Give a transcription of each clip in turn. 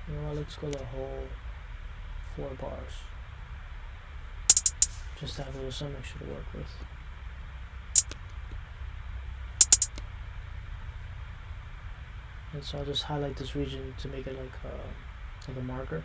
You know what, let's go the whole 4 bars. Just to have a little some extra to work with. And so I'll just highlight this region to make it like a marker.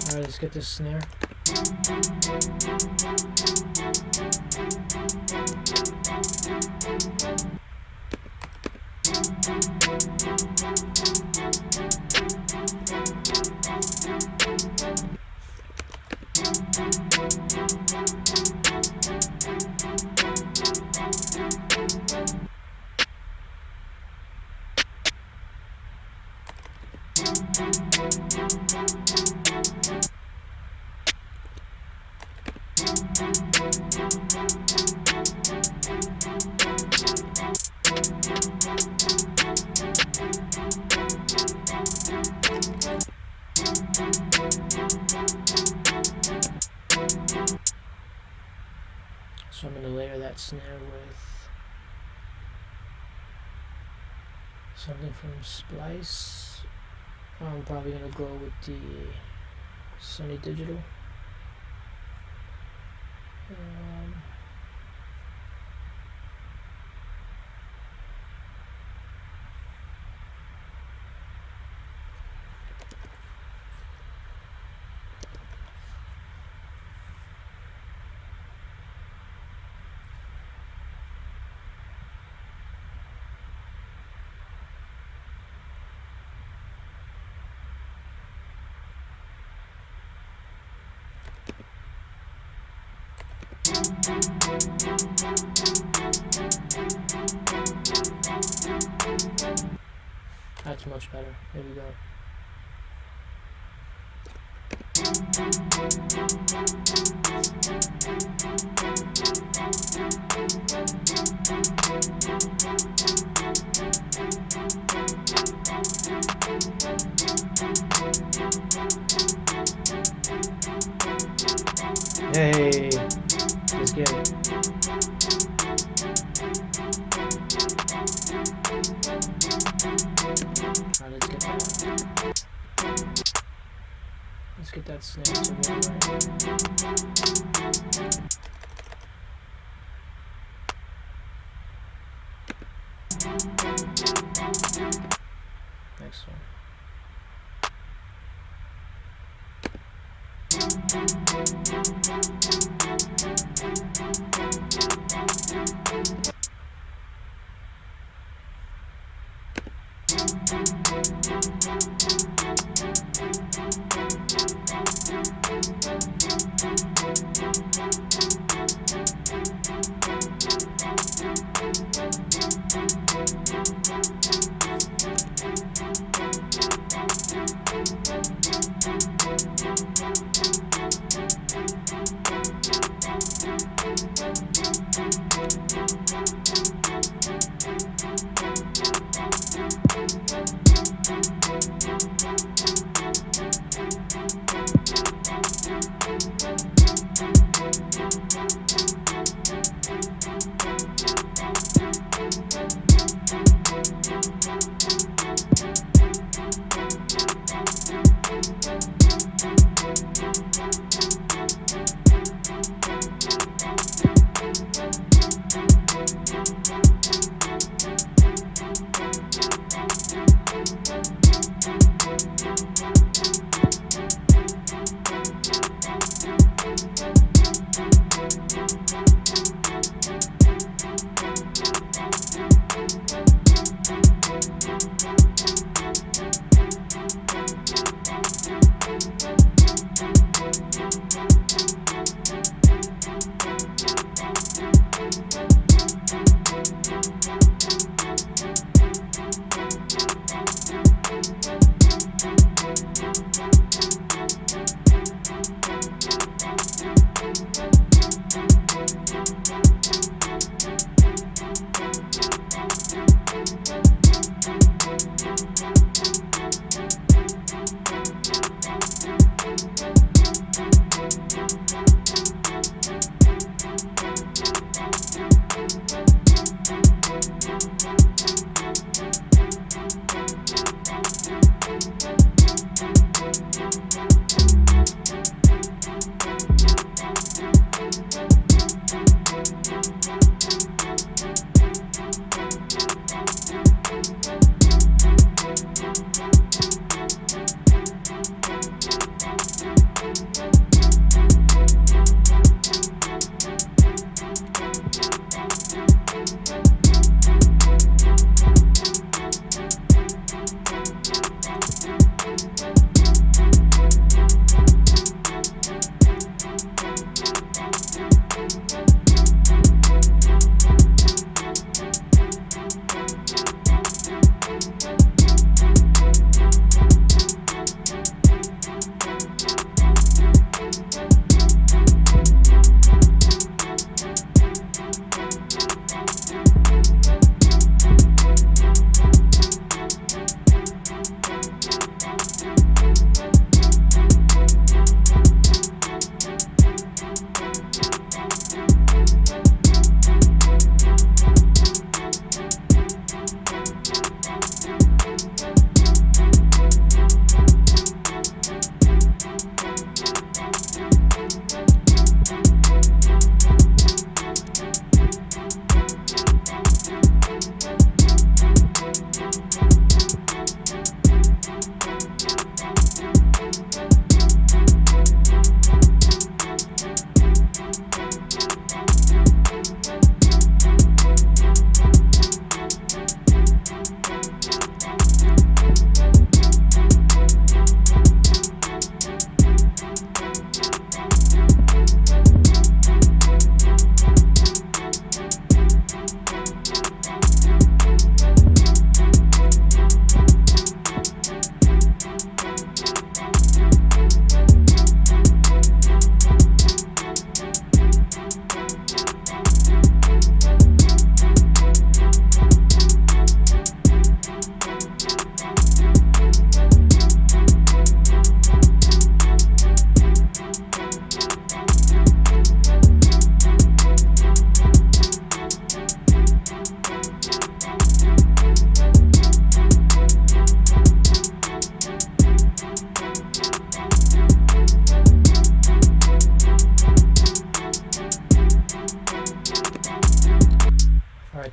Alright, let's get this snare. So I'm going to layer that snare with something from Splice. I'm probably going to go with the Sunny Digital. That's much better. There we go. Hey, let's get it. Alright, let's get that. Let's get that snare to work right. Next one.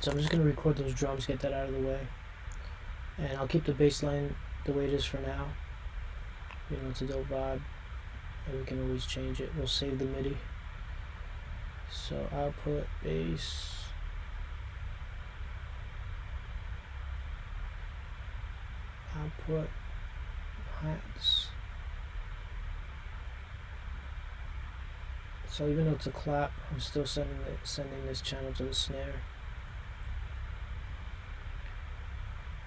Alright, so I'm just going to record those drums, get that out of the way. And I'll keep the bass line the way it is for now. You know, it's a dope vibe. And we can always change it. We'll save the MIDI. So output, bass. Output, hats. So even though it's a clap, I'm still sending this channel to the snare.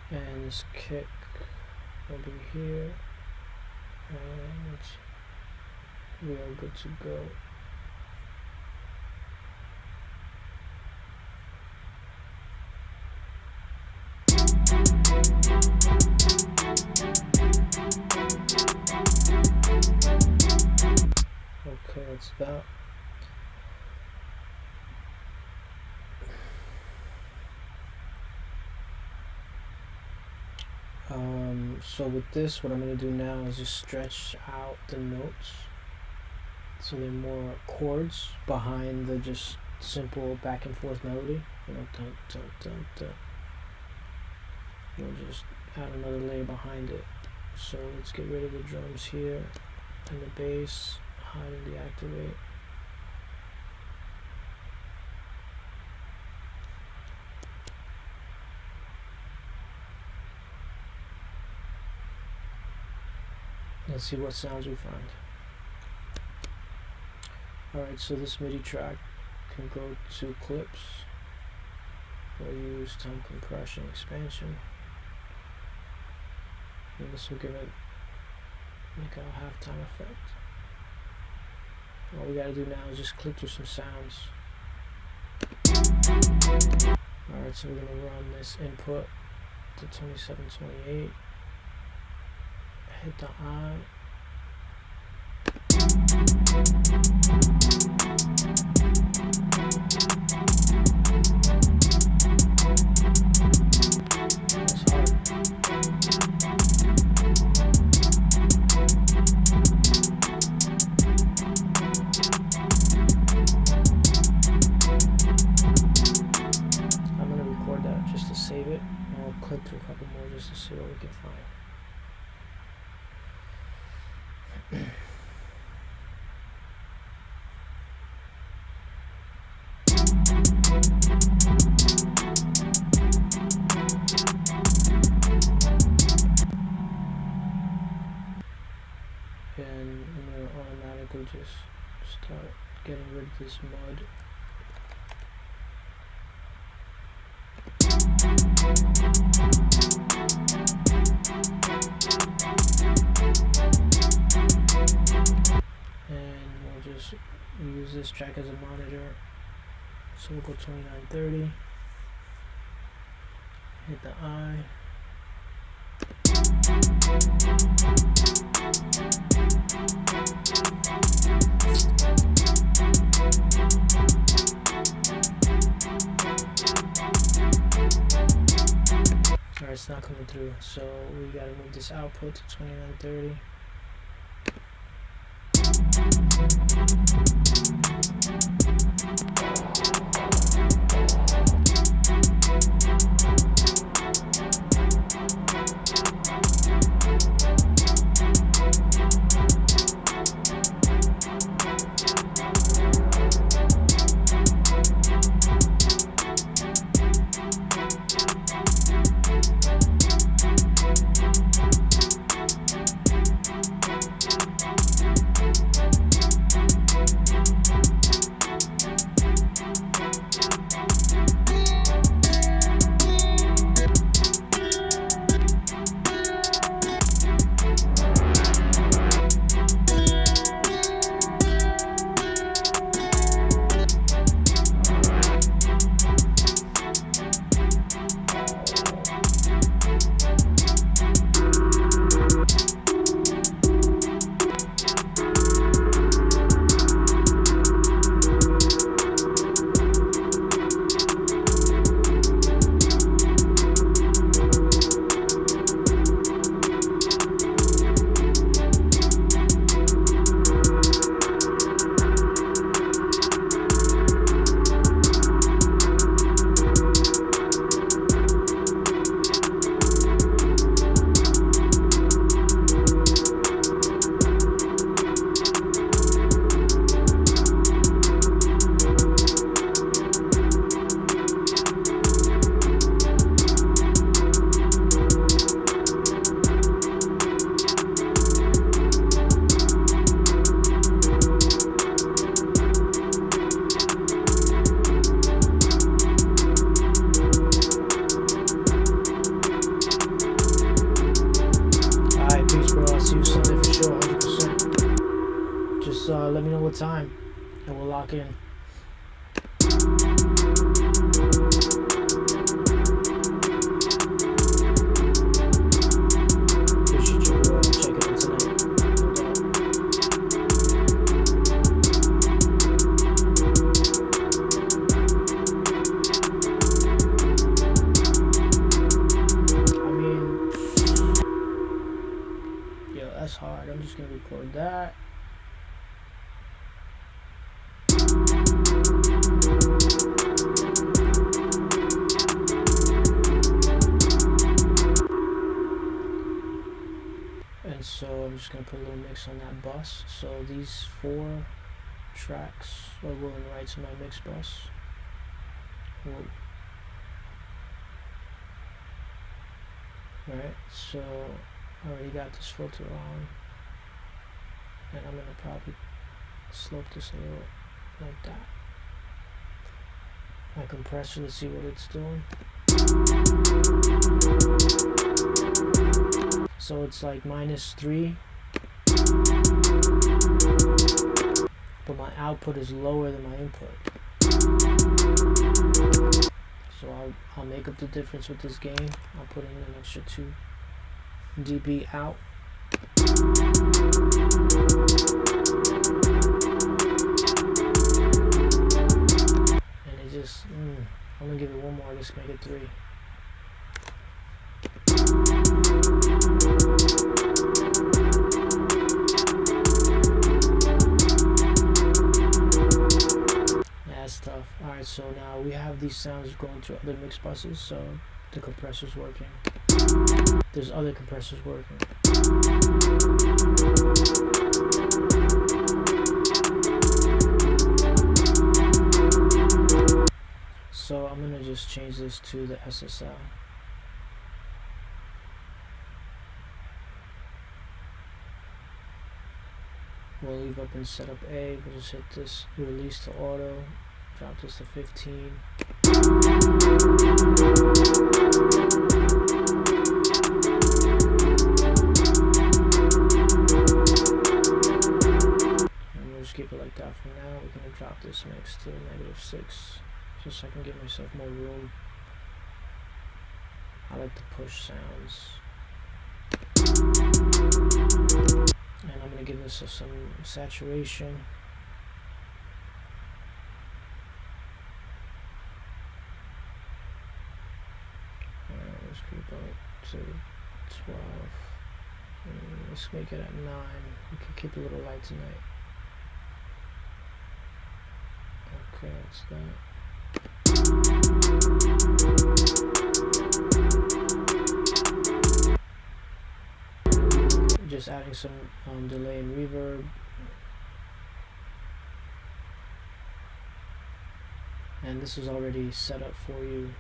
And this kick will be here. And we are good to go. Okay, that's that. So with this, what I'm going to do now is just stretch out the notes so they're more chords behind the just simple back and forth melody. You know, dun, dun, dun, dun. We'll just add another layer behind it. So let's get rid of the drums here and the bass, hide and deactivate. Let's see what sounds we find. Alright, so this MIDI track can go to clips. We'll use time compression, expansion. And this will give it like a halftime effect. All we gotta do now is just click through some sounds. Alright, so we're gonna run this input to 2728. Hit the I. That's hard. I'm going to record that just to save it, and I'll click through a couple more just to see what we can find. And I'm going to automatically just start getting rid of this mud. And we'll just use this track as a monitor. So we'll go 2930. Hit the I. Alright, it's not coming through, so we gotta move this output to 2930. let me know what time, and we'll lock in. That's hard. I'm just gonna record that. And so I'm just gonna put a little mix on that bus. So these 4 tracks are going right to my mix bus. Whoa. Alright, so I already got this filter on, and I'm gonna probably slope this a little like that. My compressor, let's see what it's doing. So it's like -3, but my output is lower than my input. So I'll make up the difference with this gain. I'll put in an extra 2 dB out. And it just, I'm gonna give it one more, just make it 3. That's tough. Alright, so now we have these sounds going to other mix buses, so the compressor's working. There's other compressors working. So I'm gonna just change this to the SSL. We'll leave up in setup A. We'll just hit this release to auto. Drop this to 15. And we'll just keep it like that for now. We're gonna drop this mix to -6, just so I can give myself more room. I like to push sounds. And I'm gonna give this some saturation. Let's creep up to 12. Let's make it at 9. We can keep a little light tonight. Okay, that's that. Just adding some delay and reverb. And this is already set up for you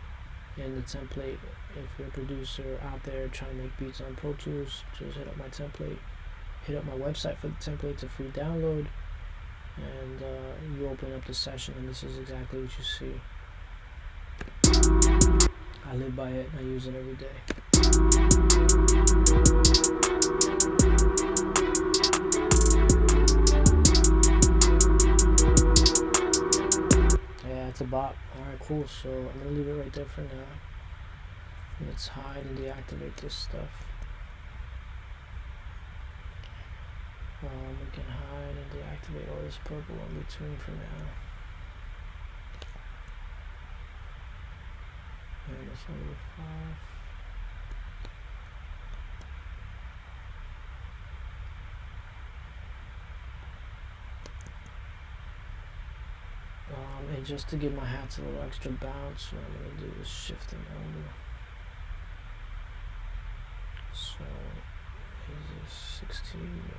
in the template. If you're a producer out there trying to make beats on Pro Tools, just hit up my template, hit up my website for the template. It's a free download, and you open up the session and this is exactly what you see. I live by it and I use it every day. Yeah, it's a bop. Alright, cool. So I'm gonna leave it right there for now. Let's hide and deactivate this stuff. We can hide and deactivate all this purple in between for now. And it's only 5. And just to give my hats a little extra bounce, what I'm going to do is shift them over. So, is this 16? Yeah.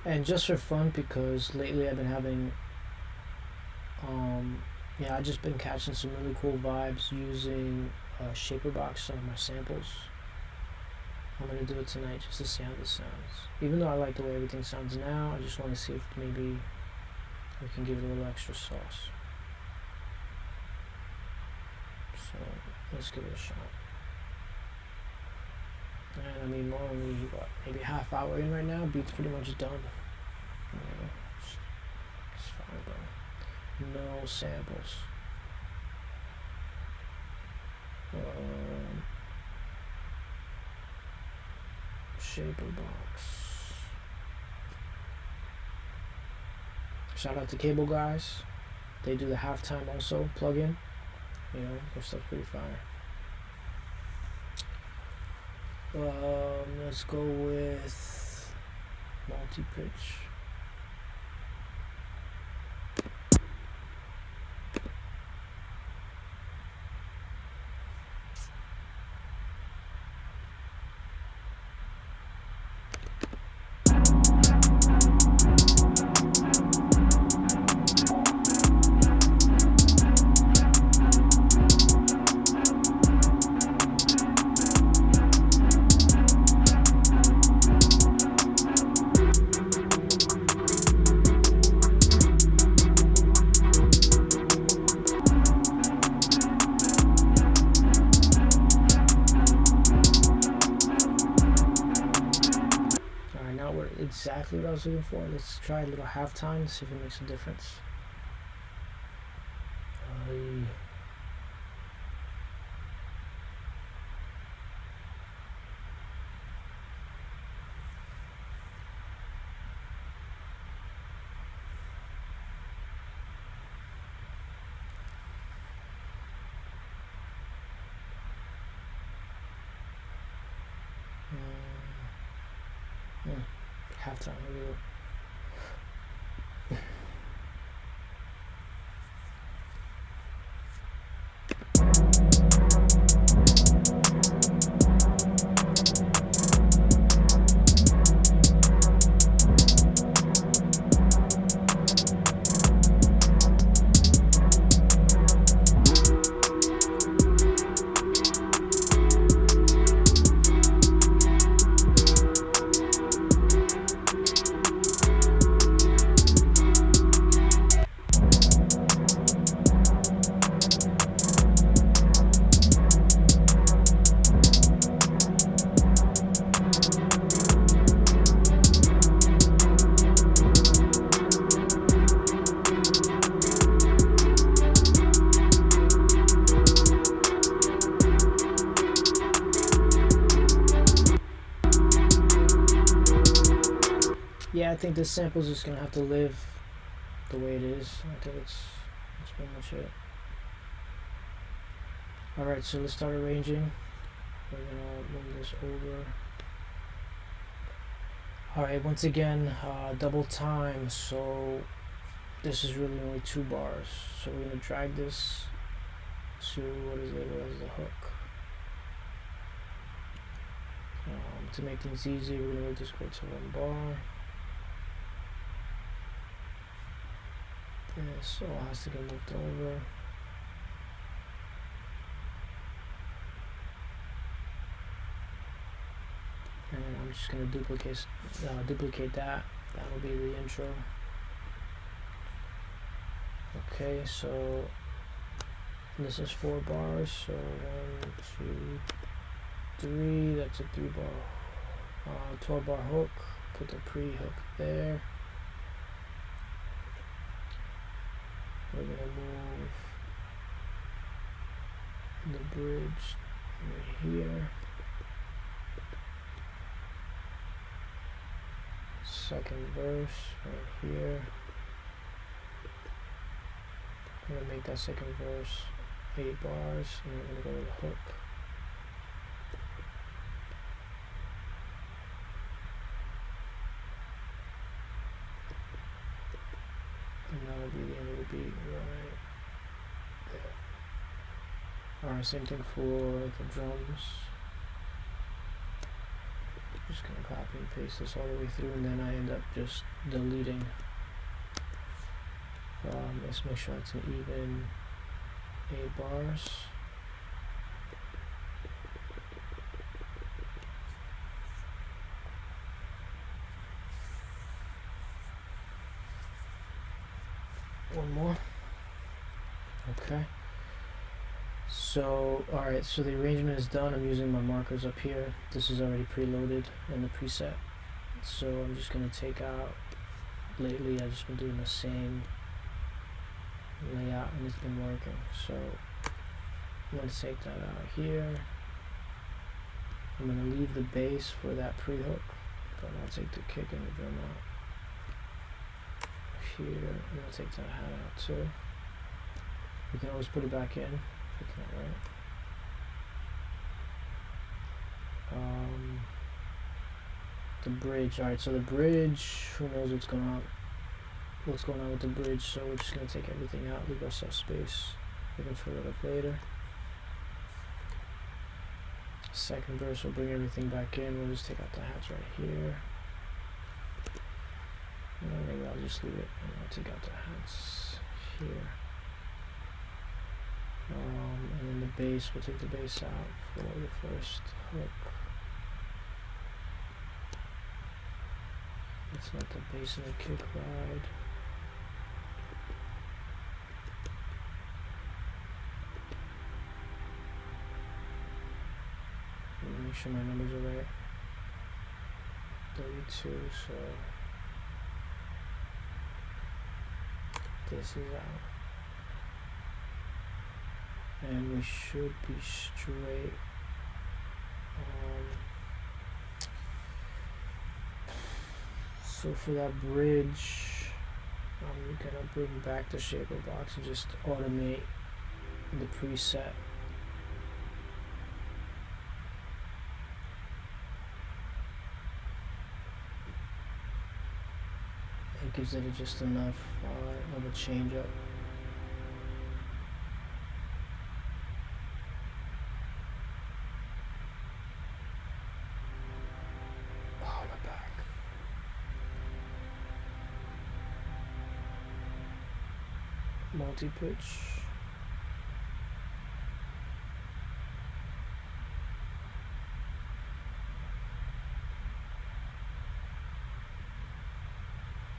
And just for fun, because lately I've been having, I've just been catching some really cool vibes using Shaper Box on my samples. I'm gonna do it tonight just to see how this sounds. Even though I like the way everything sounds now, I just want to see if maybe we can give it a little extra sauce. So let's give it a shot. And I mean, we're only what, maybe half hour in right now. Beat's pretty much done. It's fine, bro. No samples. Shaper box. Shout out to Cable Guys. They do the halftime also plugin. You know, their stuff's pretty fire. Let's go with multi-pitch. Exactly what I was looking for. Let's try a little halftime, see if it makes a difference. Halftime. Yeah, I think this sample is just gonna have to live the way it is. I think that's pretty much it. Alright, so let's start arranging. We're gonna move this over. Alright, once again, double time. So this is really only 2 bars. So we're gonna drag this to what is labeled as the hook. To make things easy, we're gonna make this go to 1 bar. This all has to get moved over. And I'm just gonna duplicate that. That will be the intro. Okay, so this is 4 bars. So 1, 2, 3. That's a 3 bar, 12 bar hook. Put the pre-hook there. We're gonna move the bridge right here. Second verse right here. I'm gonna make that second verse 8 bars, and then we're gonna go to the hook. And that'll be the end of the beat right there. Alright, same thing for the drums. Just gonna copy and paste this all the way through, and then I end up just deleting. Let's make sure it's an even 8 bars. One more. Okay. So, alright, so the arrangement is done. I'm using my markers up here. This is already preloaded in the preset. So I'm just going to take out, lately I've just been doing the same layout and it's been working. So I'm going to take that out here. I'm going to leave the bass for that pre-hook, but I'll take the kick and the drum out. Here, I'm going to take that hat out too. We can always put it back in if we can't, right? The bridge, alright, so the bridge, who knows what's going on with the bridge, so we're just going to take everything out, leave ourselves space. We can fill it up later. Second verse, we'll bring everything back in. We'll just take out the hats right here. Maybe I'll just leave it and I'll take out the hats here. And then the bass, we'll take the bass out for the first hook. Let's let the bass and the kick ride. Make sure my numbers are right. 32, so this is out. And we should be straight. So for that bridge, I'm gonna bring back the shaper box and just automate the preset. It gives it just enough of a change up. Oh, my back. Multi-pitch.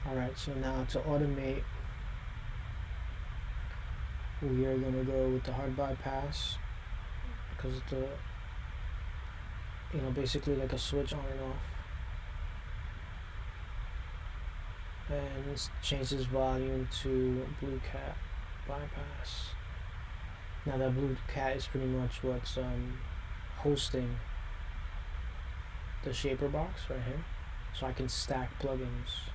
Alright, so now to automate, we are going to go with the hard bypass, because the, basically like a switch on and off. And let's change this volume to Blue Cat bypass. Now that Blue Cat is pretty much what's hosting the shaper box right here, so I can stack plugins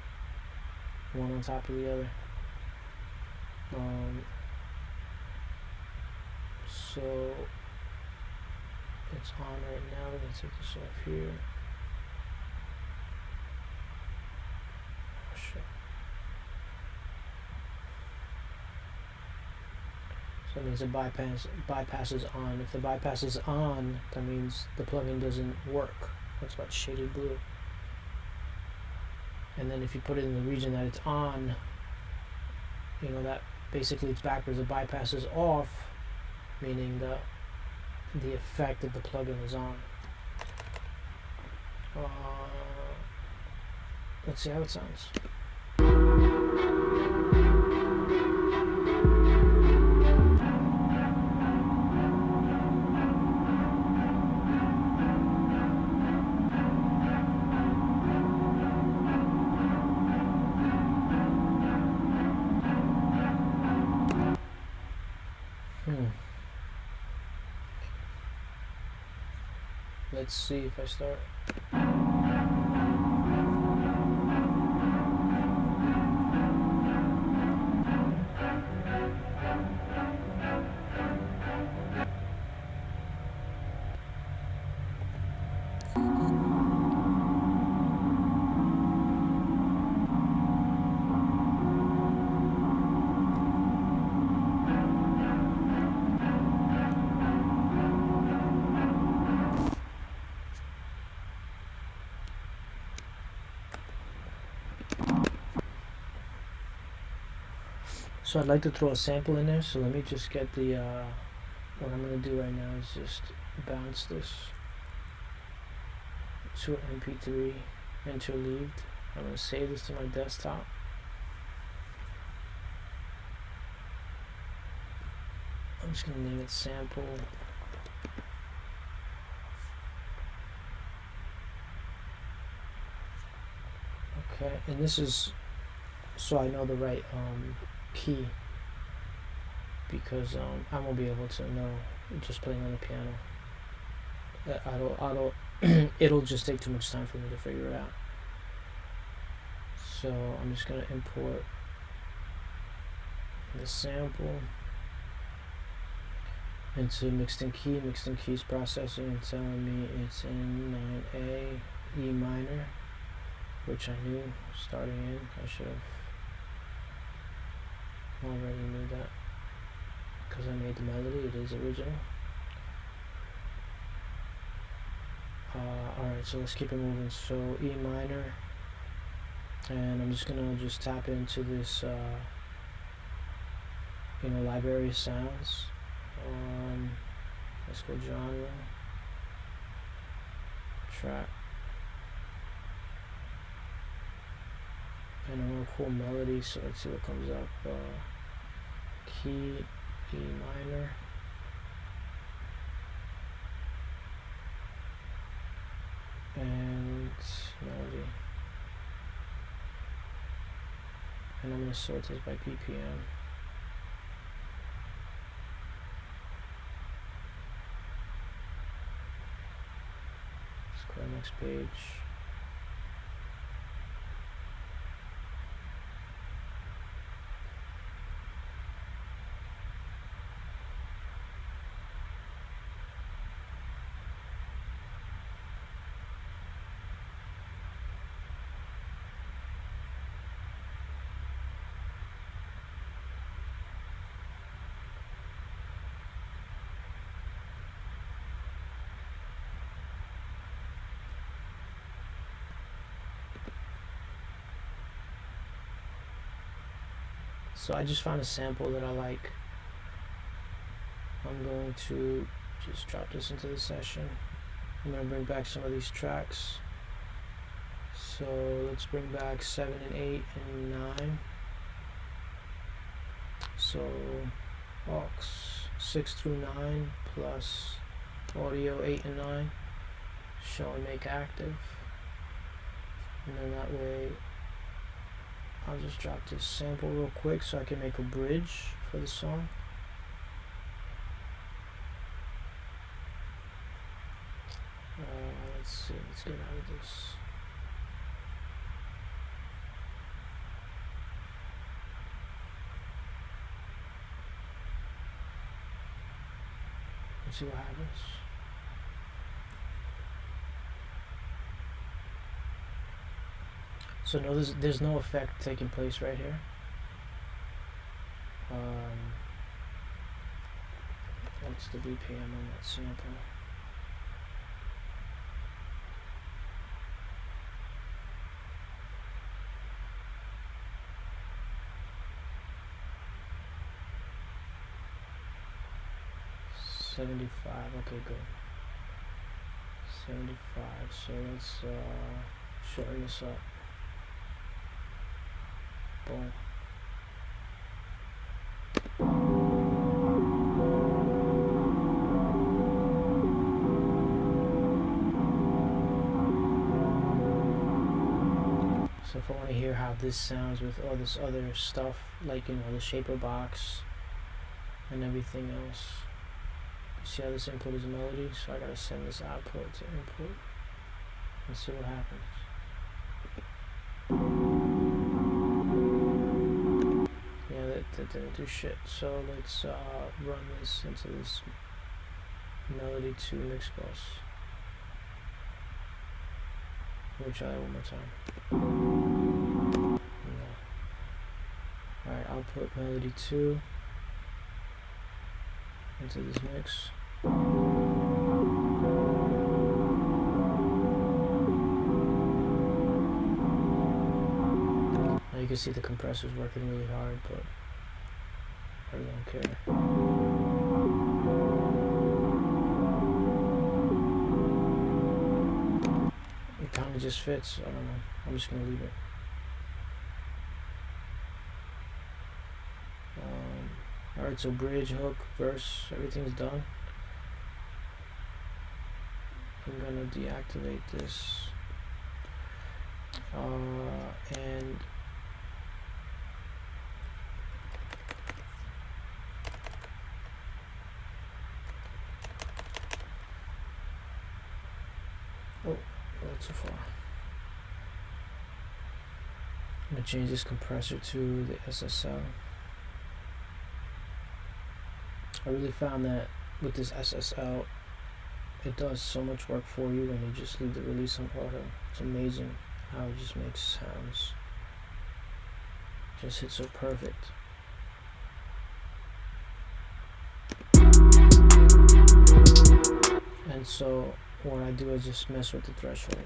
one on top of the other. So it's on right now. We're gonna take this off here. Oh, shit. So that means the bypass is on. If the bypass is on, that means the plugin doesn't work. That's why it's shaded blue. And then if you put it in the region that it's on, that basically it's backwards. The bypass is off, meaning the effect of the plugin is on. Let's see how it sounds. Let's see if I start. So I'd like to throw a sample in there, so let me just get the, what I'm going to do right now is just bounce this to an MP3 interleaved. I'm going to save this to my desktop. just gonna name it sample. Okay, and this is so I know the right key, because I won't be able to know just playing on the piano. It'll just take too much time for me to figure it out. So I'm just gonna import the sample into mixed in key. Mixed in keys processing and telling me it's in 9A E minor, which I knew starting in. I should have already knew that because I made the melody. It is original. Alright, so let's keep it moving. So E minor, and I'm just gonna tap into this library of sounds. Let's go genre, track, and I want a cool melody, so let's see what comes up. Key, E minor, and melody, and I'm going to sort this by BPM. Let's go to the next page. So I just found a sample that I like. I'm going to just drop this into the session. I'm going to bring back some of these tracks. So let's bring back 7 and 8 and 9. So aux 6 through 9 plus audio 8 and 9. Show and make active. And then that way I'll just drop this sample real quick so I can make a bridge for the song. Let's see, let's get out of this. Let's see what happens. So no, there's no effect taking place right here. What's the BPM on that sample? $75. Okay, good. 75. So let's shorten this up. Boom. So if I want to hear how this sounds with all this other stuff, like the shaper box and everything else, you see how this input is a melody? So I gotta send this output to input and see what happens. That didn't do shit. So let's run this into this melody 2 mix bus. We'll try it one more time. No. Alright, I'll put melody 2 into this mix. Now you can see the compressor's working really hard, but I don't care. It kind of just fits. I don't know. I'm just gonna leave it. Alright, Alright, so bridge, hook, verse, everything's done. I'm gonna deactivate this. And oh, not too far. I'm gonna change this compressor to the SSL. I really found that with this SSL, it does so much work for you when you just leave the release on auto. It's amazing how it just makes sounds. Just hits so perfect. And so what I do is just mess with the threshold.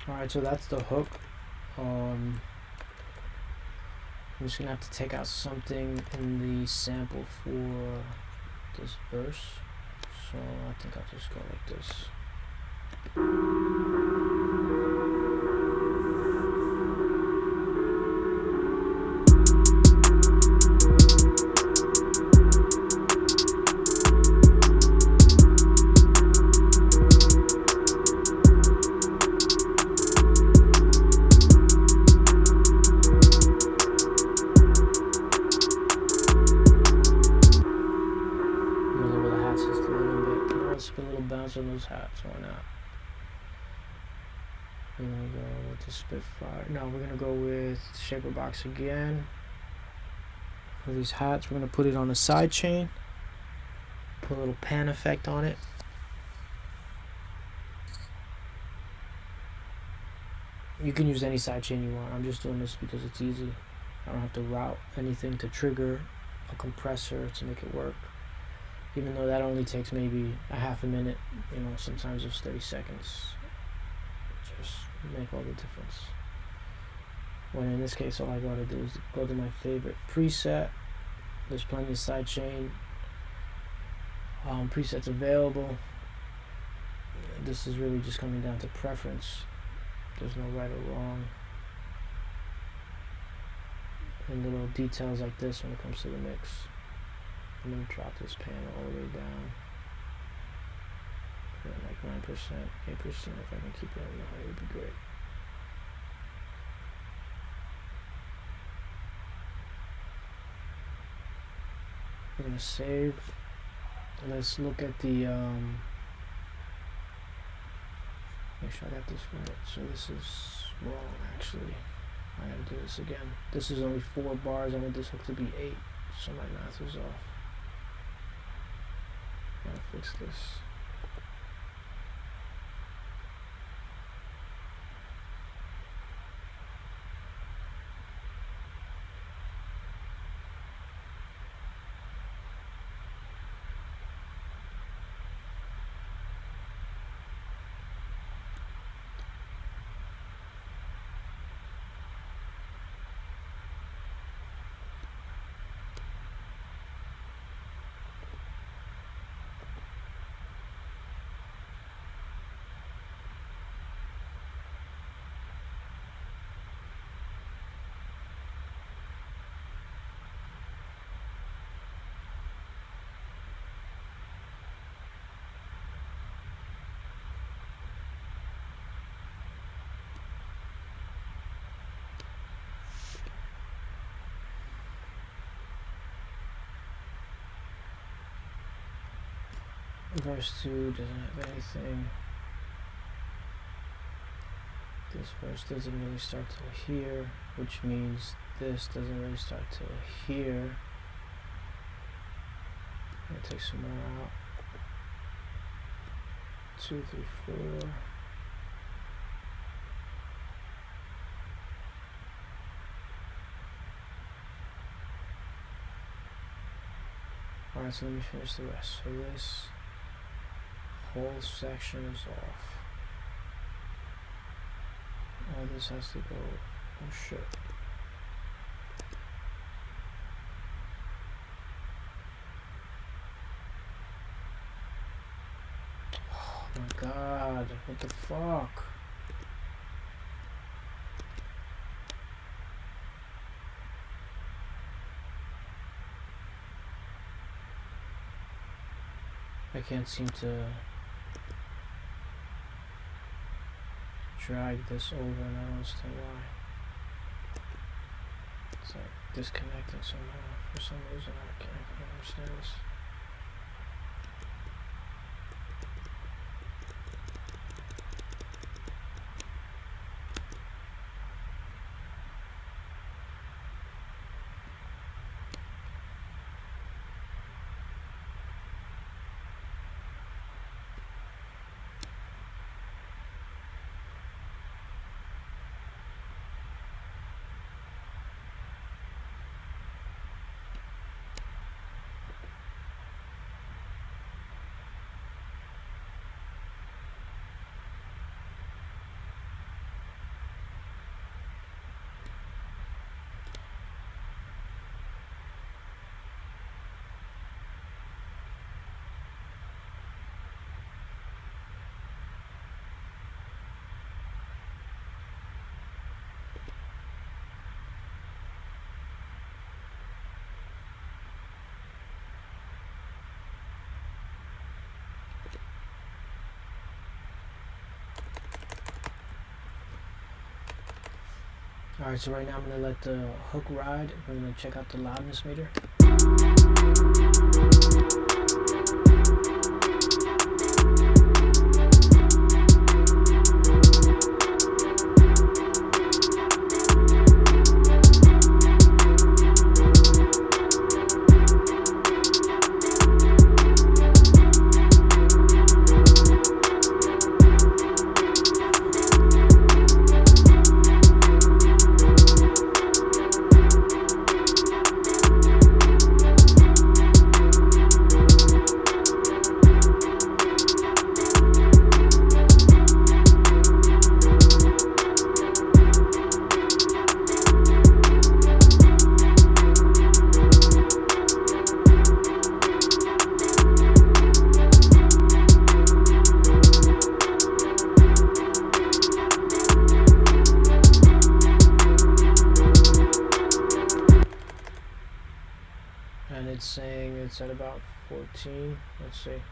Alright, so that's the hook. I'm just gonna have to take out something in the sample for this verse. So I think I'll just go like this. On those hats, why not? We're gonna go with the Spitfire. No, we're gonna go with Shaper Box again. For these hats, we're gonna put it on a side chain. Put a little pan effect on it. You can use any side chain you want. I'm just doing this because it's easy. I don't have to route anything to trigger a compressor to make it work. Even though that only takes maybe a half a minute, you know, sometimes it's 30 seconds. Just make all the difference. When in this case, all I gotta do is go to my favorite preset. There's plenty of sidechain presets available. This is really just coming down to preference. There's no right or wrong. And little details like this when it comes to the mix. I'm going to drop this pan all the way down. Like 9%, 8%. If I can keep it high, it would be great. We're gonna save. And let's look at the make sure I got this right. So this is wrong actually. I gotta do this again. This is only 4 bars. I want this hook to be 8, so my math is off. Gotta fix this. Verse 2 doesn't have anything. This verse doesn't really start till here, which means this doesn't really start till here. I'm gonna take some more out. 2, 3, 4. Alright, so let me finish the rest. So this whole section is off. All this has to go. Oh shit. Oh my god, what the fuck? I can't seem to drag this over, and I don't understand why. It's like disconnecting somehow. For some reason I can't understand this. Alright, so right now I'm going to let the hook ride. We're going to check out the loudness meter. And it's saying it's at about 14. Let's see.